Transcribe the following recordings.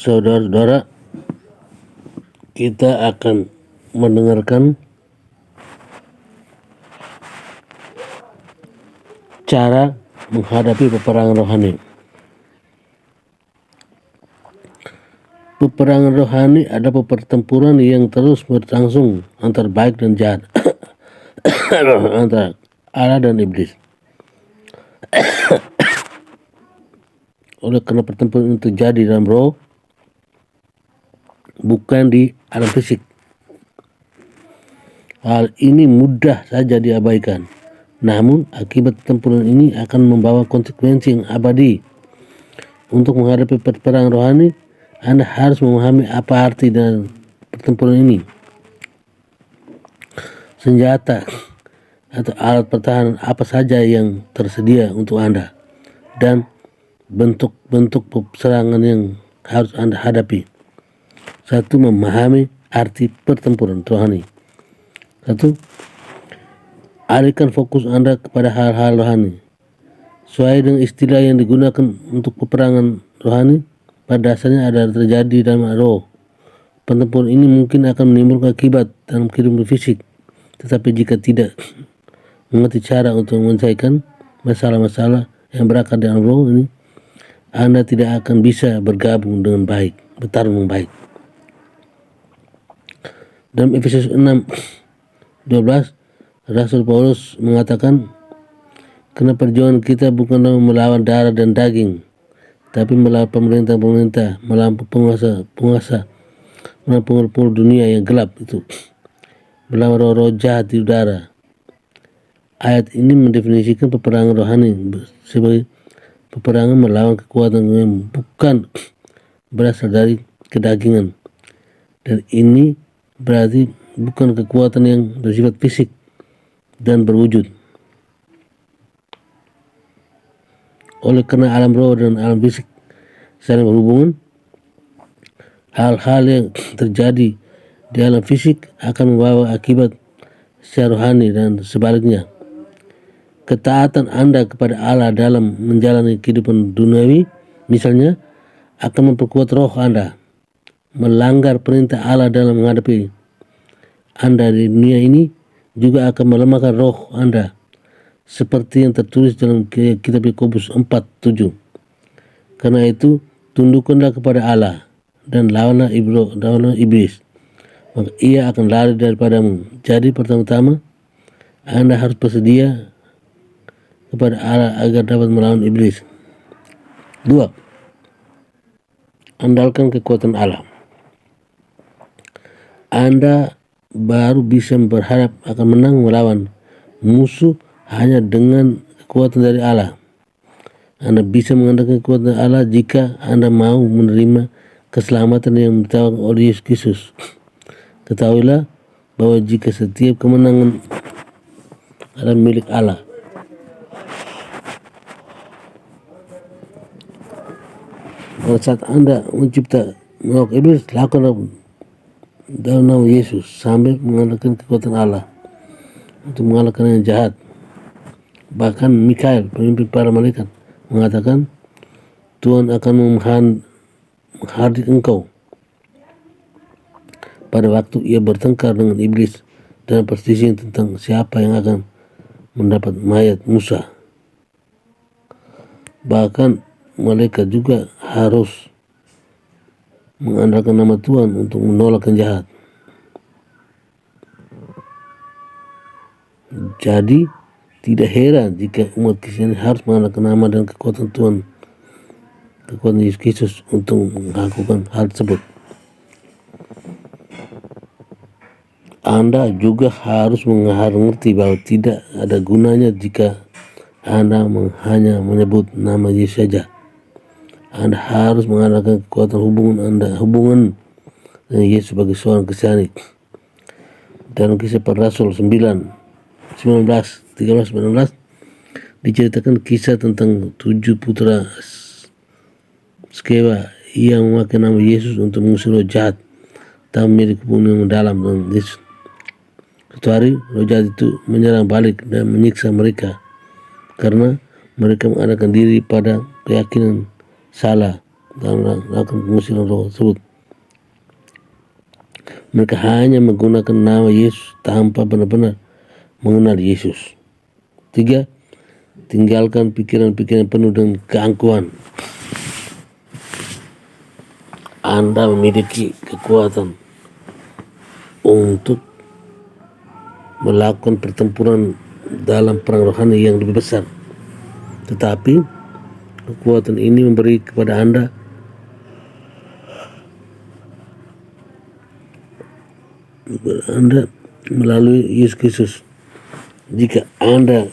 Saudara-saudara, kita akan mendengarkan cara menghadapi peperangan rohani. Peperangan rohani adalah pertempuran yang terus berlangsung antara baik dan jahat, antara Allah dan iblis. Oleh karena pertempuran itu terjadi dalam roh, bukan di alam fisik. Hal ini mudah saja diabaikan. Namun akibat pertempuran ini akan membawa konsekuensi yang abadi. Untuk menghadapi peperangan rohani, Anda harus memahami apa arti dan pertempuran ini. Senjata atau alat pertahanan apa saja yang tersedia untuk Anda, dan bentuk-bentuk serangan yang harus Anda hadapi. 1. Memahami arti pertempuran rohani. 1. Alihkan fokus Anda kepada hal-hal rohani. Sesuai dengan istilah yang digunakan untuk peperangan rohani, pada dasarnya adalah terjadi dalam roh. Pertempuran ini mungkin akan menimbulkan akibat dalam kehidupan fisik, tetapi jika tidak mengerti cara untuk menyelesaikan masalah-masalah yang berakar dalam roh ini, Anda tidak akan bisa bertarung dengan baik. Dalam Efesus 6:12, Rasul Paulus mengatakan, karena perjuangan kita bukanlah melawan darah dan daging, tapi melawan pemerintah-pemerintah, melawan penguasa, melawan pengaruh dunia yang gelap itu, melawan roh-roh jahat di udara. Ayat ini mendefinisikan peperangan rohani sebagai peperangan melawan kekuatan yang bukan berasal dari kedagingan, dan ini berarti bukan kekuatan yang bersifat fisik dan berwujud. Oleh karena alam roh dan alam fisik saling berhubungan, hal-hal yang terjadi di alam fisik akan membawa akibat secara rohani dan sebaliknya. Ketaatan Anda kepada Allah dalam menjalani kehidupan duniawi, misalnya, akan memperkuat roh Anda. Melanggar perintah Allah dalam menghadapi Anda di dunia ini juga akan melemahkan roh Anda, seperti yang tertulis dalam kitab Yakobus 4:7. Karena itu, tundukkanlah kepada Allah dan lawanlah iblis, maka ia akan lari daripadamu. Jadi pertama-tama, Anda harus bersedia kepada Allah agar dapat melawan iblis. 2. Andalkan kekuatan Allah. Anda baru bisa berharap akan menang melawan musuh hanya dengan kekuatan dari Allah. Anda bisa mengandalkan kekuatan Allah jika Anda mau menerima keselamatan yang ditawarkan oleh Yesus Kristus. Ketahuilah bahwa jika setiap kemenangan adalah milik Allah, pada saat Anda mencipta menolak iblis, lakukanlah dalam nama Yesus sambil mengandalkan kekuatan Allah untuk mengalahkan yang jahat. Bahkan Mikael, pemimpin para malaikat, mengatakan, Tuhan akan menghadirkan engkau pada waktu ia bertengkar dengan iblis dalam perselisihan tentang siapa yang akan mendapat mayat Musa. Bahkan malaikat juga harus mengandalkan nama Tuhan untuk menolak yang jahat. Jadi tidak heran jika umat Kristen harus mengandalkan nama dan kekuatan Tuhan, kekuatan Yesus Kristus untuk melakukan hal tersebut. Anda juga harus mengerti bahwa tidak ada gunanya jika Anda hanya menyebut nama Yesus saja. Anda harus mengandalkan kekuatan hubungan dengan Yesus sebagai seorang Kristiani. Dalam Kisah Para Rasul 19 diceritakan kisah tentang 7 putra Skewa yang memakai nama Yesus untuk mengusir roh jahat dan memiliki hubungan yang mendalam dengan Yesus. Suatu hari roh jahat itu menyerang balik dan menyiksa mereka karena mereka mengandalkan diri pada keyakinan salah dalam melakukan pengusiran roh tersebut. Mereka hanya menggunakan nama Yesus tanpa benar-benar mengenal Yesus. 3. Tinggalkan pikiran-pikiran penuh dengan keangkuhan. Anda memiliki kekuatan untuk melakukan pertempuran dalam perang rohani yang lebih besar. Tetapi kekuatan ini memberi kepada Anda melalui Yesus Kristus. Jika Anda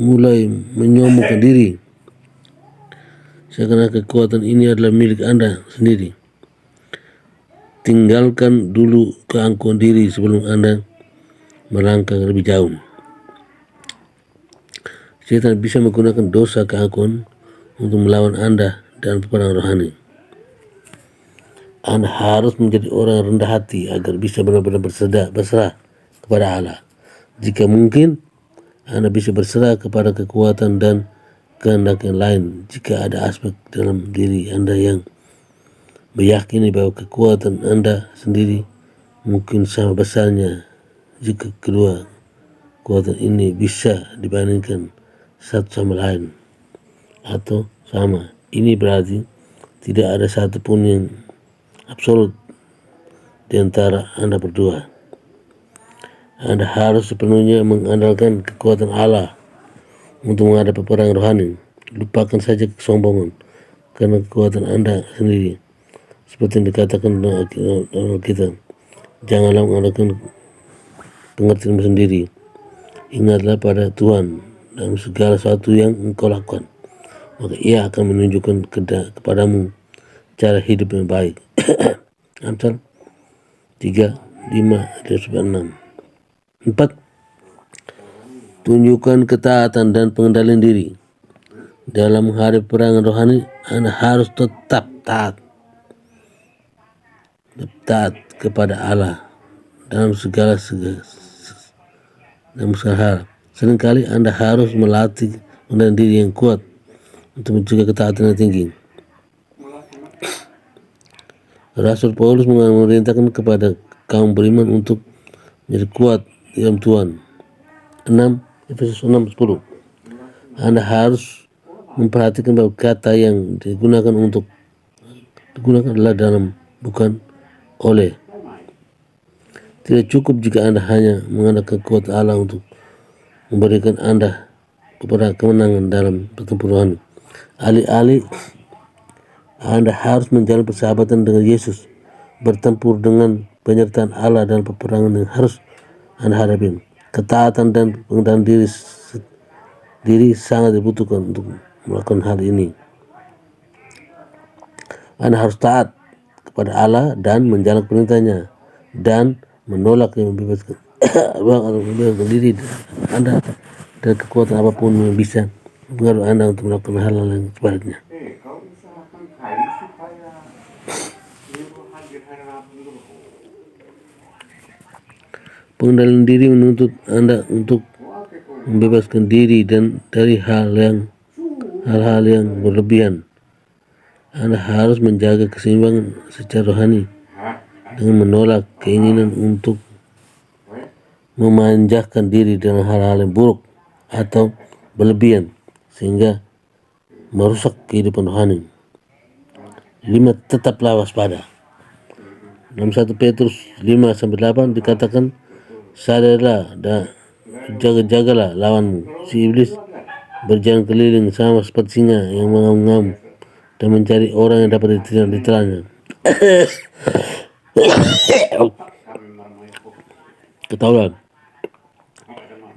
mulai menyombongkan diri seakan kekuatan ini adalah milik Anda sendiri, tinggalkan dulu keangkuhan diri sebelum Anda melangkah lebih jauh. Setan bisa menggunakan dosa keangkuhan untuk melawan Anda dalam peperangan rohani. Anda harus menjadi orang rendah hati agar bisa benar-benar berserah kepada Allah. Jika mungkin, Anda bisa berserah kepada kekuatan dan kehendak yang lain jika ada aspek dalam diri Anda yang meyakini bahwa kekuatan Anda sendiri mungkin sama besarnya jika kedua kekuatan ini bisa dibandingkan satu sama lain atau sama. Ini berarti tidak ada satupun yang absolut di antara Anda berdua. Anda harus sepenuhnya mengandalkan kekuatan Allah untuk menghadapi perang rohani. Lupakan saja kesombongan karena kekuatan Anda sendiri. Seperti yang dikatakan dalam kita, janganlah mengandalkan pengertianmu sendiri. Ingatlah pada Tuhan dalam segala sesuatu yang engkau lakukan, maka Ia akan menunjukkan kepadamu cara hidup yang baik. Amsal 3:5-6. 4. Tunjukkan ketaatan dan pengendalian diri. Dalam menghadapi perangan rohani, Anda harus tetap taat kepada Allah dalam segala hal. Seringkali Anda harus melatih pengendalian diri yang kuat untuk mencegah ketaatan yang tinggi. Rasul Paulus memerintahkan kepada kaum beriman untuk menjadi kuat di dalam Tuhan. 6. Efesus 6:10. Anda harus memperhatikan bahwa kata yang digunakan adalah dalam, bukan oleh. Tidak cukup jika Anda hanya mengandalkan kekuatan Allah untuk memberikan Anda kepada kemenangan dalam pertempuran. Alih-alih Anda harus menjalin persahabatan dengan Yesus, bertempur dengan penyertaan Allah dalam peperangan yang harus Anda hadapi. Ketaatan dan pengendalian diri sangat dibutuhkan untuk melakukan hal ini. Anda harus taat kepada Allah dan menjalankan perintahnya dan menolak yang membebaskan diri Anda dan kekuatan apapun yang bisa mempengaruhi Anda untuk melakukan hal-hal yang sebaliknya. Pengendalian diri menuntut Anda untuk membebaskan diri dan dari hal-hal yang berlebihan. Anda harus menjaga keseimbangan secara rohani dengan menolak keinginan untuk memanjakan diri dengan hal-hal yang buruk atau berlebihan sehingga merusak kehidupan rohani. 5. Tetaplah waspada. Dalam 1 Petrus 5-8 dikatakan, sadarlah dan jaga-jagalah lawanmu, si iblis berjalan keliling sama seperti singa yang mengaum-ngaum dan mencari orang yang dapat ditelannya. Ketahuilah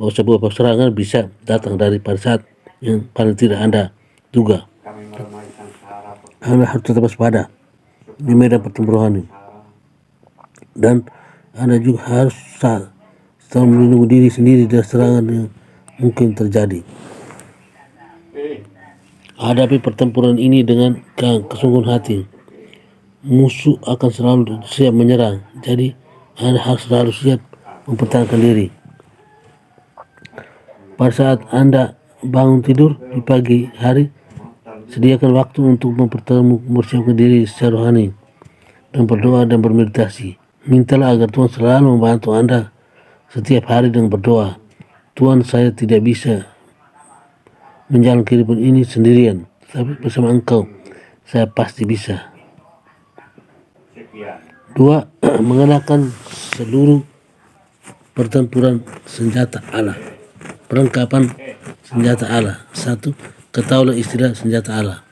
bahwa sebuah serangan bisa datang dari pada saat yang paling tidak Anda duga. Anda harus tetap waspada di medan pertempuran, dan Anda juga harus selalu melindungi diri sendiri dari serangan yang mungkin terjadi. Hadapi pertempuran ini dengan kesungguhan hati. Musuh akan selalu siap menyerang, jadi Anda harus selalu siap mempertahankan diri. Pada saat Anda bangun tidur di pagi hari, Sediakan waktu untuk mempersiapkan diri secara rohani dan berdoa dan bermeditasi. Mintalah agar Tuhan selalu membantu Anda setiap hari dengan berdoa. Tuhan, saya tidak bisa menjalani kehidupan ini sendirian, tapi bersama Engkau saya pasti bisa. 2. Mengenakan seluruh pertempuran senjata Allah. Perlengkapan senjata Allah. 1. Ketahuilah istilah senjata Allah.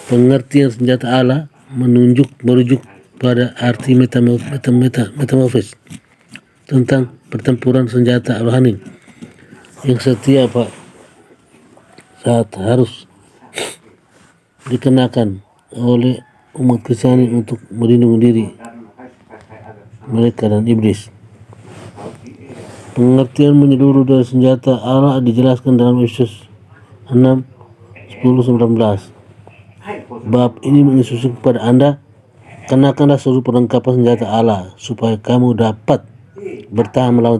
Pengertian senjata Allah merujuk pada arti metamorfis tentang pertempuran senjata rohani yang setiap saat harus dikenakan oleh umat Kristiani untuk melindungi diri mereka dan iblis. Pengertian menyeluruh dari senjata Allah dijelaskan dalam Efesus 6:10-19. Bab ini menginstruksikan kepada Anda, kenakanlah seluruh perlengkapan senjata Allah supaya kamu dapat bertahan melawan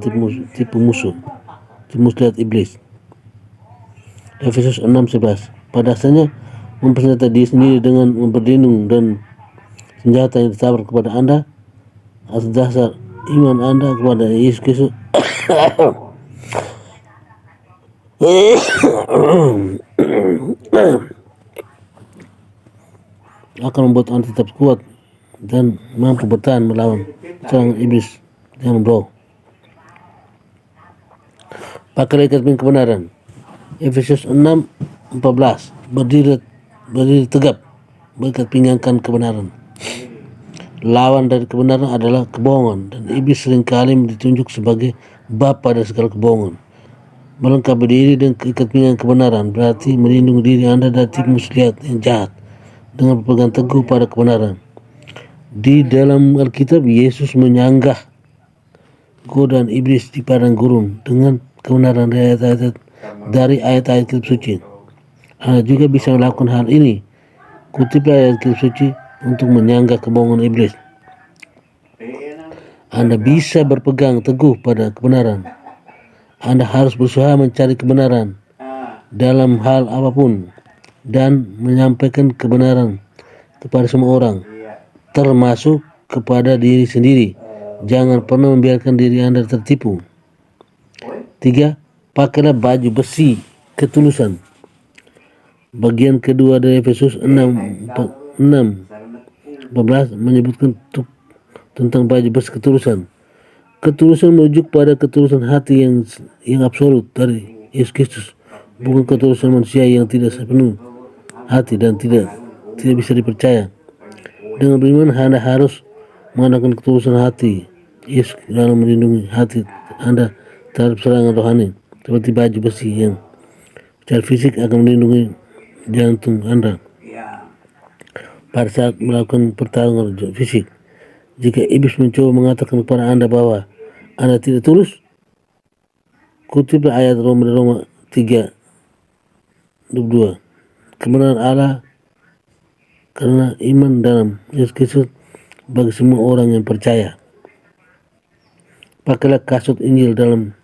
tipu muslihat iblis. Efesus 6:11. Pada dasarnya mempersenjatai diri sendiri dengan berlindung dan senjata yang ditawarkan kepada Anda atas dasar iman Anda kepada Yesus Kristus akan membuat Anda tetap kuat dan mampu bertahan melawan serangan iblis dengan roh. Pakailah ikat pinggang kebenaran. Efesus 6:14. Berdiri tegap, berikat pinggangkan kebenaran. Lawan dari kebenaran adalah kebohongan, dan iblis seringkali ditunjuk sebagai bapa dari segala kebohongan. Melengkapi diri dengan ikat pinggang kebenaran berarti melindungi diri Anda dari tipu muslihat yang jahat dengan berpegang teguh pada kebenaran. Di dalam Alkitab, Yesus menyanggah godaan iblis di padang gurun dengan kebenaran dari ayat-ayat kitab suci. Anda juga bisa melakukan hal ini. Kutiplah ayat kitab suci untuk menyanggah kebohongan iblis. Anda bisa berpegang teguh pada kebenaran. Anda harus berusaha mencari kebenaran dalam hal apapun dan menyampaikan kebenaran kepada semua orang, termasuk kepada diri sendiri. Jangan pernah membiarkan diri Anda tertipu. 3. Pakailah baju besi ketulusan. Bagian kedua dari Efesus 6:14 menyebutkan tentang baju besi ketulusan. Ketulusan merujuk pada ketulusan hati yang absolut dari Yesus Kristus, bukan ketulusan manusia yang tidak sepenuh hati dan tidak bisa dipercaya. Dengan beriman, Anda harus menggunakan ketulusan hati Yesus dalam melindungi hati Anda terhadap serangan rohani, seperti baju besi yang secara fisik akan melindungi jantung Anda pada saat melakukan pertarungan fisik. Jika iblis mencoba mengatakan kepada Anda bahwa Anda tidak tulus, kutiplah ayat Roma 3:22. Kebenaran Allah karena iman dalam Yesus Kristus bagi semua orang yang percaya. Pakailah kasut Injil dalam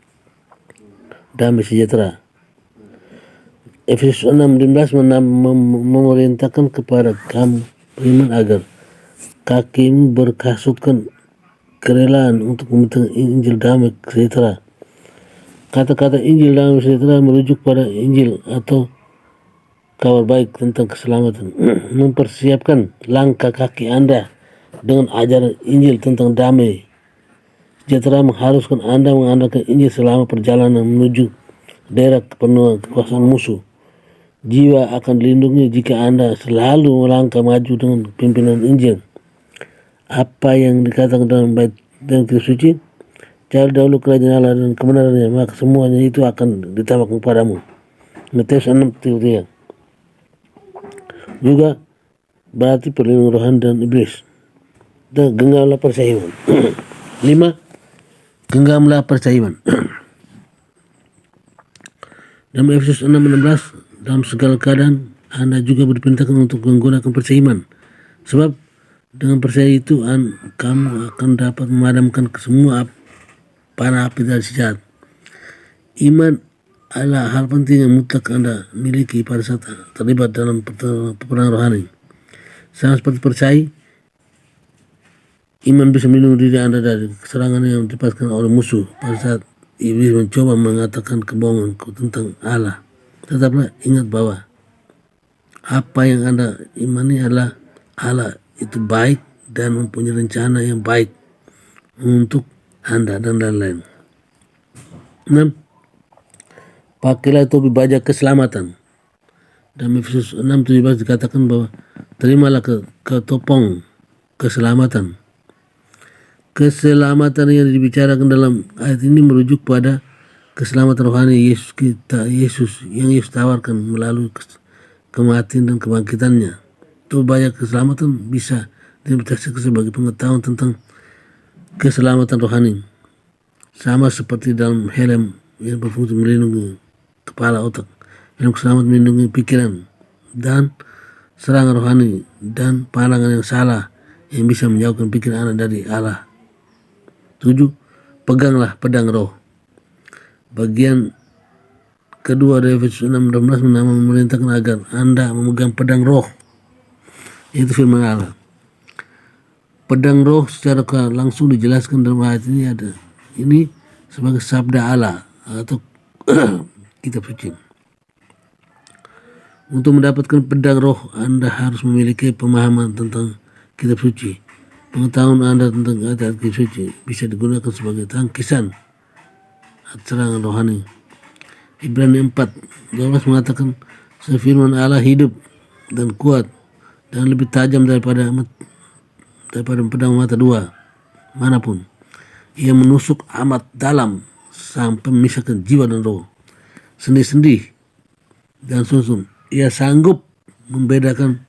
damai sejahtera. Efesus 6:15 memerintahkan kepada kamu beriman agar kakimu berkasutkan kerelaan untuk membentangkan Injil damai sejahtera. Kata-kata Injil damai sejahtera merujuk pada Injil atau kabar baik tentang keselamatan. Mempersiapkan langkah kaki Anda dengan ajaran Injil tentang damai sejahtera mengharuskan Anda mengandalkan Injil selama perjalanan menuju daerah kepenuhan kekuasaan musuh. Jiwa akan dilindungi jika Anda selalu melangkah maju dengan pimpinan Injil. Apa yang dikatakan dalam bait dan kitab suci, cari dahulu kerajaan Allah dan kebenarannya, maka semuanya itu akan ditambahkan kepadamu. Matius 6:3. Juga berarti perlindungan rohani dan iblis. Dan genggamlah percaya iman. 5. Genggamlah percaya iman. Dalam Efesus 6:16, dalam segala keadaan Anda juga diperintahkan untuk menggunakan percaya iman. Sebab dengan percaya itu kamu akan dapat memadamkan semua panah api dari si jahat. Iman adalah hal penting yang mutlak Anda miliki pada saat terlibat dalam peperangan rohani. Sama seperti percaya, iman bisa melindungi diri Anda dari serangan yang didapatkan oleh musuh pada saat iblis mencoba mengatakan kebohongan tentang Allah. Tetaplah ingat bahwa apa yang Anda imani adalah Allah itu baik dan mempunyai rencana yang baik untuk Anda dan lain-lain. 6. Pakailah topi baja keselamatan. Dalam Efesus 6:17 dikatakan bahwa terimalah ketopong keselamatan. Keselamatan yang dibicarakan dalam ayat ini merujuk pada keselamatan rohani Yesus yang Yesus tawarkan melalui kematian dan kebangkitannya. Topi baja keselamatan bisa diinterpretasikan sebagai pengetahuan tentang keselamatan rohani, sama seperti dalam helm yang berfungsi melindungi kepala otak, yang keselamatan melindungi pikiran dan serangan rohani dan pandangan yang salah yang bisa menjauhkan pikiran Anda dari Allah. 7. Peganglah pedang roh. Bagian kedua dari Efesus 6:16 memerintahkan agar Anda memegang pedang roh, yaitu firman Allah. Pedang roh secara langsung dijelaskan dalam ayat ini sebagai sabda Allah atau kitab suci. Untuk mendapatkan pedang roh, Anda harus memiliki pemahaman tentang kitab suci. Pengetahuan Anda tentang ayat kitab suci bisa digunakan sebagai tangkisan serangan rohani. Ibrani 4:12 mengatakan, firman Allah hidup dan kuat dan lebih tajam daripada pedang mata dua manapun. Ia menusuk amat dalam sampai memisahkan jiwa dan roh, sendi-sendi dan sumsum. Ia sanggup membedakan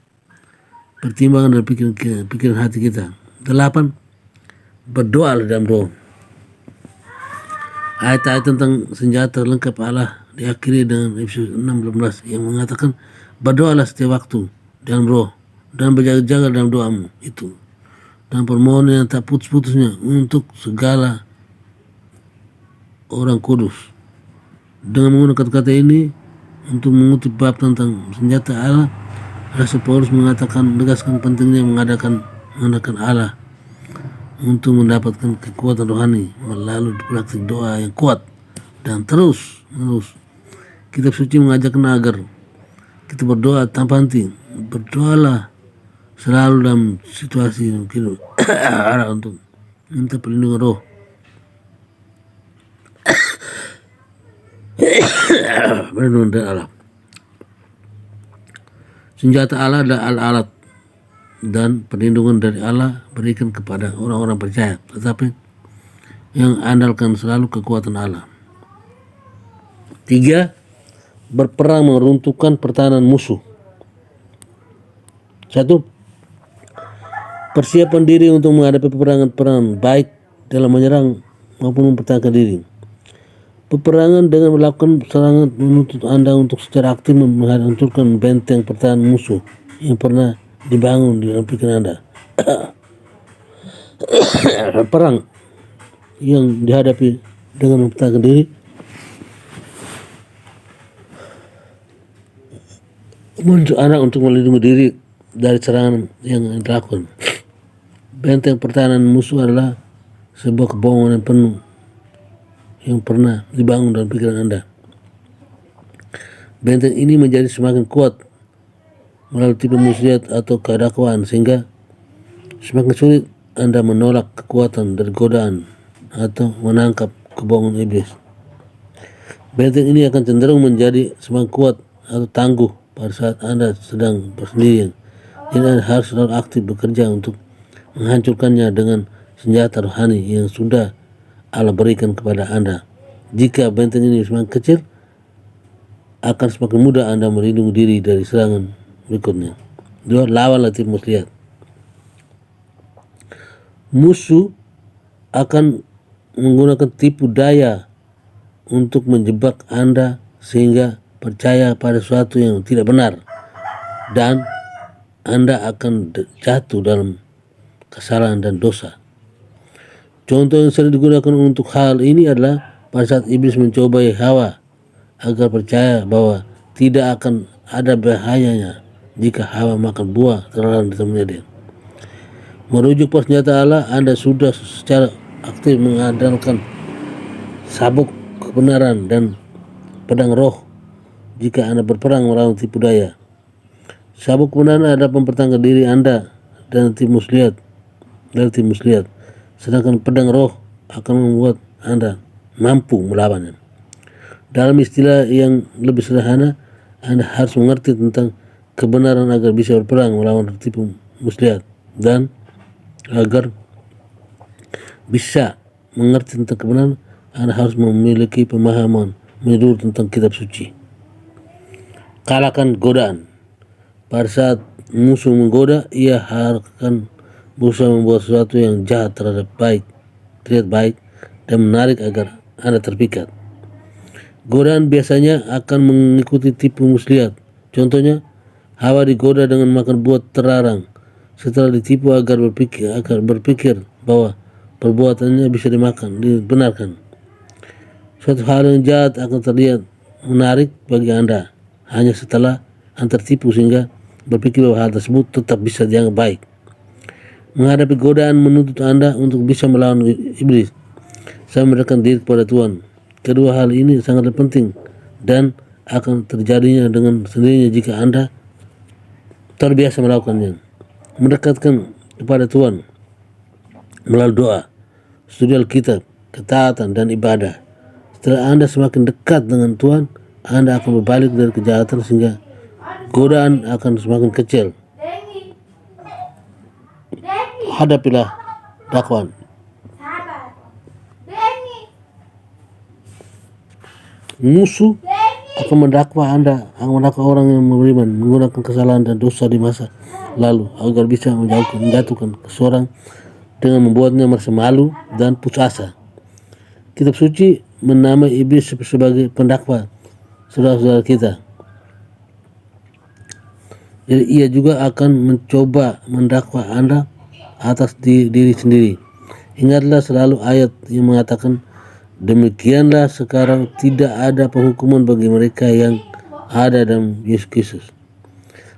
pertimbangan dan pikiran hati kita. 8. Berdoa dalam roh. Ayat-ayat tentang senjata lengkap Allah diakhiri dengan Efesus 6:18 yang mengatakan berdoalah setiap waktu dalam roh dan berjaga-jaga dalam doamu itu dan permohonan yang tak putus-putusnya untuk segala orang kudus. Dengan menggunakan kata ini untuk mengutip bab tentang senjata Allah, Rasul Paulus menegaskan pentingnya mengadakan Allah untuk mendapatkan kekuatan rohani melalui praktik doa yang kuat dan terus menerus. Kitab suci mengajarkan agar kita berdoa tanpa henti. Berdoalah selalu dalam situasi mungkin arah untuk minta perlindungan roh. Perlindungan dari Allah. Senjata Allah adalah alat dan perlindungan dari Allah berikan kepada orang-orang percaya, tetapi yang andalkan selalu kekuatan Allah. 3. Berperang meruntuhkan pertahanan musuh. 1. Persiapan diri untuk menghadapi peperangan baik dalam menyerang maupun mempertahankan diri. Peperangan dengan melakukan serangan menuntut Anda untuk secara aktif menghancurkan benteng pertahanan musuh yang pernah dibangun di dalam pikiran Anda. Perang yang dihadapi dengan mempertahankan diri menuntut Anda untuk melindungi diri dari serangan yang dilakukan. Benteng pertahanan musuh adalah sebuah kebohongan yang penuh yang pernah dibangun dalam pikiran Anda. Benteng ini menjadi semakin kuat melalui tipu muslihat atau kedakwaan sehingga semakin sulit Anda menolak kekuatan dari godaan atau menangkap kebohongan iblis. Benteng ini akan cenderung menjadi semakin kuat atau tangguh pada saat Anda sedang bersendirian. Jadi Anda harus selalu aktif bekerja untuk menghancurkannya dengan senjata rohani yang sudah Allah berikan kepada Anda. Jika benteng ini semakin kecil, akan semakin mudah Anda melindungi diri dari serangan berikutnya. 2. Lawanlah tipu muslihat. Musuh akan menggunakan tipu daya untuk menjebak Anda sehingga percaya pada sesuatu yang tidak benar dan Anda akan jatuh dalam kesalahan dan dosa. Contoh yang sering digunakan untuk hal ini adalah pada saat iblis mencobai Hawa agar percaya bahwa tidak akan ada bahayanya jika Hawa makan buah terlarang di teman Eden. Merujuk persenjata Allah, Anda sudah secara aktif mengandalkan sabuk kebenaran dan pedang roh jika Anda berperang melawan tipu daya. Sabuk kebenaran adalah mempertahankan diri Anda dan tim muslihat, sedangkan pedang roh akan membuat Anda mampu melawannya. Dalam istilah yang lebih sederhana, Anda harus mengerti tentang kebenaran agar bisa berperang melawan tipu muslihat, dan agar bisa mengerti tentang kebenaran, Anda harus memiliki pemahaman menyeluruh tentang kitab suci. Kalahkan godaan. Pada saat musuh menggoda, ia akan berusaha membuat sesuatu yang jahat terlihat baik dan menarik agar Anda terpikat. Godaan biasanya akan mengikuti tipu muslihat. Contohnya, Hawa digoda dengan makan buah terlarang. Setelah ditipu agar berpikir bahwa perbuatannya bisa dibenarkan. Suatu hal yang jahat akan terlihat menarik bagi Anda hanya setelah Anda tertipu, sehingga berpikir bahwa hal tersebut tetap bisa dianggap baik. Menghadapi godaan menuntut Anda untuk bisa melawan iblis sambil mendekatkan diri kepada Tuhan. Kedua hal ini sangat penting dan akan terjadinya dengan sendirinya jika Anda terbiasa melakukannya. Mendekatkan kepada Tuhan melalui doa, studi Alkitab, ketaatan, dan ibadah. Setelah Anda semakin dekat dengan Tuhan, Anda akan berbalik dari kejahatan sehingga godaan akan semakin kecil. Hadapilah dakwaan. Musuh akan mendakwa orang yang beriman menggunakan kesalahan dan dosa di masa lalu agar bisa menjatuhkan seseorang dengan membuatnya merasa malu dan putus asa. Kitab suci menamai iblis sebagai pendakwa saudara-saudara kita. Jadi ia juga akan mencoba mendakwa Anda atas diri sendiri. Ingatlah selalu ayat yang mengatakan, demikianlah sekarang tidak ada penghukuman bagi mereka yang ada dalam Yesus Kristus.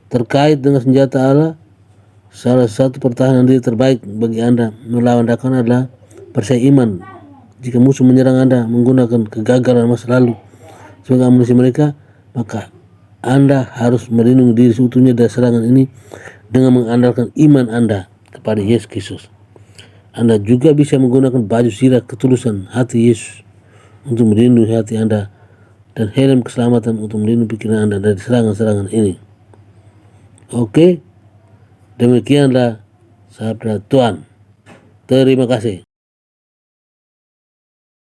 Terkait dengan senjata Allah, salah satu pertahanan diri terbaik bagi Anda melawan dakwaan adalah percaya iman. Jika musuh menyerang Anda menggunakan kegagalan masa lalu sebagai amunisi mereka, maka Anda harus melindungi diri seutuhnya dari serangan ini dengan mengandalkan iman Anda kepada Yesus Kristus. Anda juga bisa menggunakan baju sirah ketulusan hati Yesus untuk melindungi hati Anda dan helm keselamatan untuk melindungi pikiran Anda dari serangan-serangan ini. Oke, demikianlah sabda Tuhan. Terima kasih.